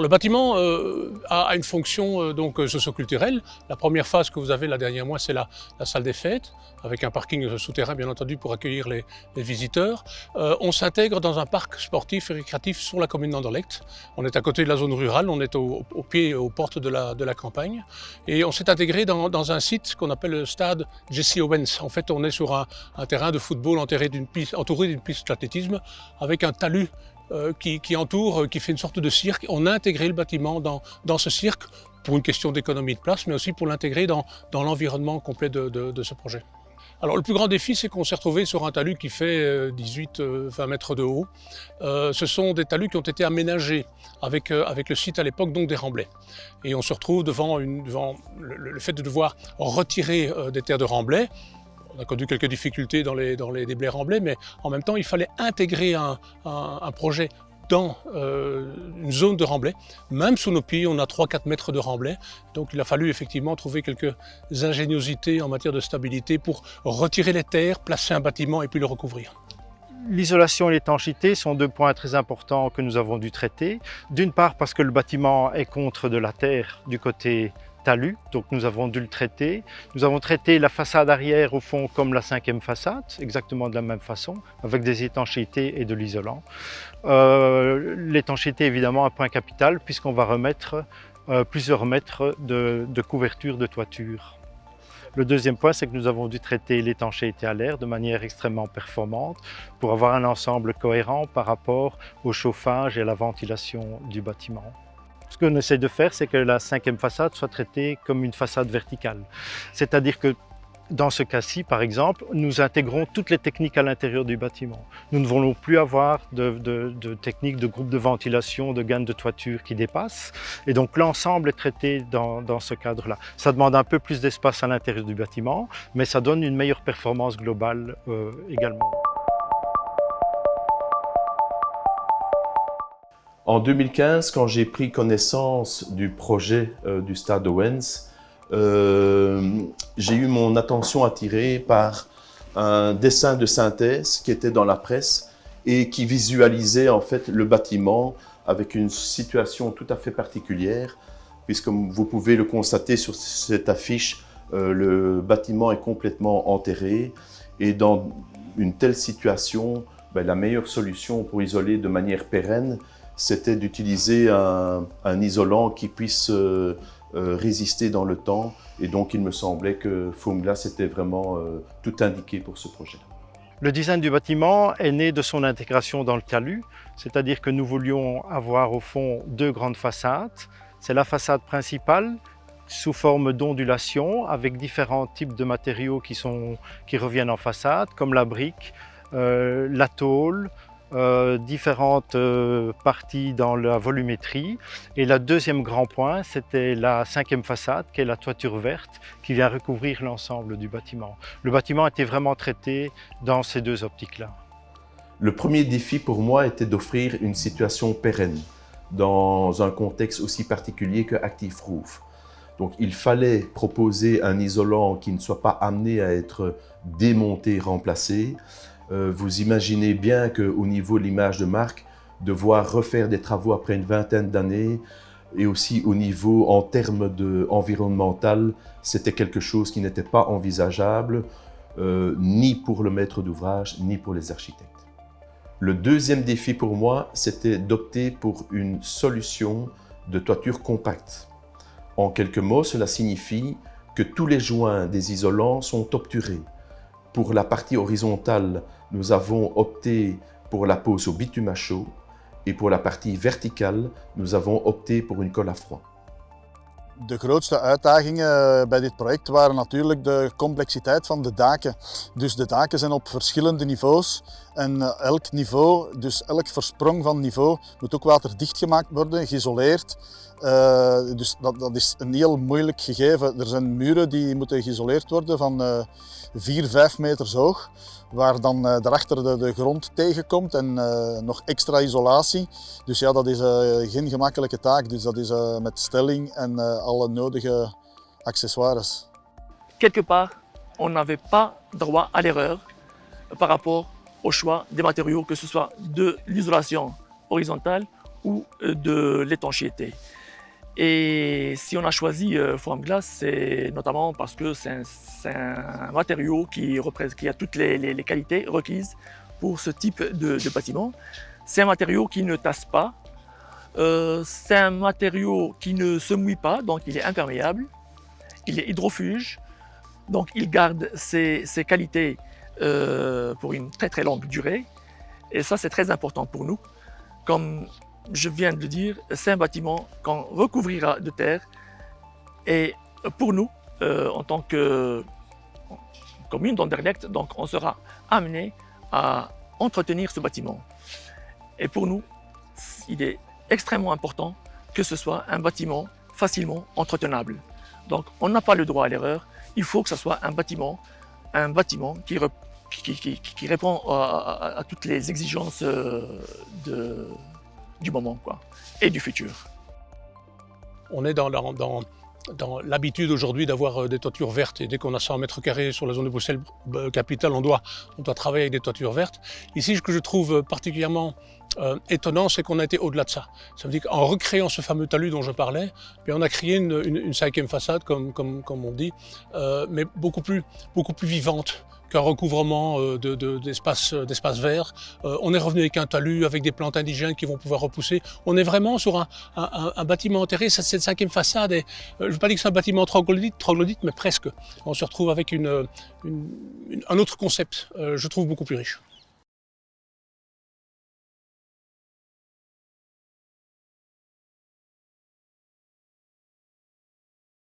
le bâtiment a une fonction socio-culturelle. La première phase que vous avez là derrière moi, c'est la salle des fêtes, avec un parking souterrain bien entendu pour accueillir les visiteurs. On s'intègre dans un parc sportif et récréatif sur la commune d'Anderlecht. On est à côté de la zone rurale, on est au pied, aux portes de la campagne. Et on s'est intégré dans un site qu'on appelle le stade Jesse Owens. En fait, on est sur un terrain de football entouré d'une piste d'athlétisme avec un talus qui entoure, qui fait une sorte de cirque. On a intégré le bâtiment dans ce cirque pour une question d'économie de place, mais aussi pour l'intégrer dans l'environnement complet de ce projet. Alors le plus grand défi, c'est qu'on s'est retrouvé sur un talus qui fait 18-20 mètres de haut. Ce sont des talus qui ont été aménagés avec le site à l'époque, donc des remblais. Et on se retrouve devant le fait de devoir retirer des terres de remblais. On a connu quelques difficultés dans les déblais remblais, mais en même temps, il fallait intégrer un projet dans une zone de remblai. Même sous nos pieds, on a 3-4 mètres de remblai. Donc il a fallu effectivement trouver quelques ingéniosités en matière de stabilité pour retirer les terres, placer un bâtiment et puis le recouvrir. L'isolation et l'étanchéité sont deux points très importants que nous avons dû traiter. D'une part parce que le bâtiment est contre de la terre du côté talus, donc nous avons dû le traiter. Nous avons traité la façade arrière au fond comme la cinquième façade, exactement de la même façon, avec des étanchéités et de l'isolant. L'étanchéité évidemment un point capital puisqu'on va remettre plusieurs mètres de couverture de toiture. Le deuxième point, c'est que nous avons dû traiter l'étanchéité à l'air de manière extrêmement performante pour avoir un ensemble cohérent par rapport au chauffage et à la ventilation du bâtiment. Ce qu'on essaie de faire, c'est que la cinquième façade soit traitée comme une façade verticale. C'est-à-dire que dans ce cas-ci, par exemple, nous intégrons toutes les techniques à l'intérieur du bâtiment. Nous ne voulons plus avoir de techniques de groupe de ventilation, de gaines de toiture qui dépassent. Et donc l'ensemble est traité dans ce cadre-là. Ça demande un peu plus d'espace à l'intérieur du bâtiment, mais ça donne une meilleure performance globale également. En 2015, quand j'ai pris connaissance du projet du stade Owens, j'ai eu mon attention attirée par un dessin de synthèse qui était dans la presse et qui visualisait en fait le bâtiment avec une situation tout à fait particulière, puisque comme vous pouvez le constater sur cette affiche, le bâtiment est complètement enterré et dans une telle situation, la meilleure solution pour isoler de manière pérenne, c'était d'utiliser un isolant qui puisse résister dans le temps. Et donc, il me semblait que Foamglas était vraiment tout indiqué pour ce projet. Le design du bâtiment est né de son intégration dans le talus, c'est-à-dire que nous voulions avoir au fond deux grandes façades. C'est la façade principale sous forme d'ondulation avec différents types de matériaux qui reviennent en façade, comme la brique, la tôle, différentes parties dans la volumétrie. Et le deuxième grand point, c'était la cinquième façade, qui est la toiture verte, qui vient recouvrir l'ensemble du bâtiment. Le bâtiment a été vraiment traité dans ces deux optiques-là. Le premier défi pour moi était d'offrir une situation pérenne dans un contexte aussi particulier que Active Roof. Donc il fallait proposer un isolant qui ne soit pas amené à être démonté, remplacé. Vous imaginez bien qu'au niveau de l'image de marque, devoir refaire des travaux après une vingtaine d'années et aussi au niveau en termes environnemental, c'était quelque chose qui n'était pas envisageable, ni pour le maître d'ouvrage, ni pour les architectes. Le deuxième défi pour moi, c'était d'opter pour une solution de toiture compacte. En quelques mots, cela signifie que tous les joints des isolants sont obturés. Pour la partie horizontale, nous avons opté pour la pose au bitume à chaud et pour la partie verticale, nous avons opté pour une colle à froid. De grootste uitdagingen bij dit project waren natuurlijk de complexiteit van de daken. Dus de daken zijn op verschillende niveaus en elk niveau, dus elk versprong van niveau, moet ook waterdicht gemaakt worden, geïsoleerd. Dus dat is een heel moeilijk gegeven. Er zijn muren die moeten geïsoleerd worden van 4-5 meters hoog, waar dan daarachter de grond tegenkomt en nog extra isolatie. Dus ja, dat is geen gemakkelijke taak. Dus dat is met stelling en alle nodige accessoires. Quelque part, on n'avait pas droit à l'erreur par rapport au choix des matériaux, que ce soit de l'isolation horizontale ou de l'étanchéité. Et si on a choisi Formglass, c'est notamment parce que c'est un matériau qui a toutes les qualités requises pour ce type de bâtiment. C'est un matériau qui ne tasse pas, c'est un matériau qui ne se mouille pas, donc il est imperméable, il est hydrofuge, donc il garde ses qualités pour une très très longue durée. Et ça, c'est très important pour nous. Comme je viens de le dire, c'est un bâtiment qu'on recouvrira de terre. Et pour nous, en tant que commune d'Anderlecht, donc on sera amené à entretenir ce bâtiment. Et pour nous, il est extrêmement important que ce soit un bâtiment facilement entretenable. Donc on n'a pas le droit à l'erreur, il faut que ce soit un bâtiment qui répond à toutes les exigences du moment et du futur. On est dans l'habitude aujourd'hui d'avoir des toitures vertes, et dès qu'on a 100 mètres carrés sur la zone de Bruxelles capitale, on doit travailler avec des toitures vertes. Ici, ce que je trouve particulièrement étonnant, c'est qu'on a été au-delà de ça. Ça veut dire qu'en recréant ce fameux talus dont je parlais, on a créé une cinquième façade, comme on dit, mais beaucoup plus vivante qu'un recouvrement d'espaces verts. On est revenu avec un talus, avec des plantes indigènes qui vont pouvoir repousser. On est vraiment sur un bâtiment enterré. Cette cinquième façade, je ne veux pas dire que c'est un bâtiment troglodyte, mais presque. On se retrouve avec un autre concept, je trouve beaucoup plus riche.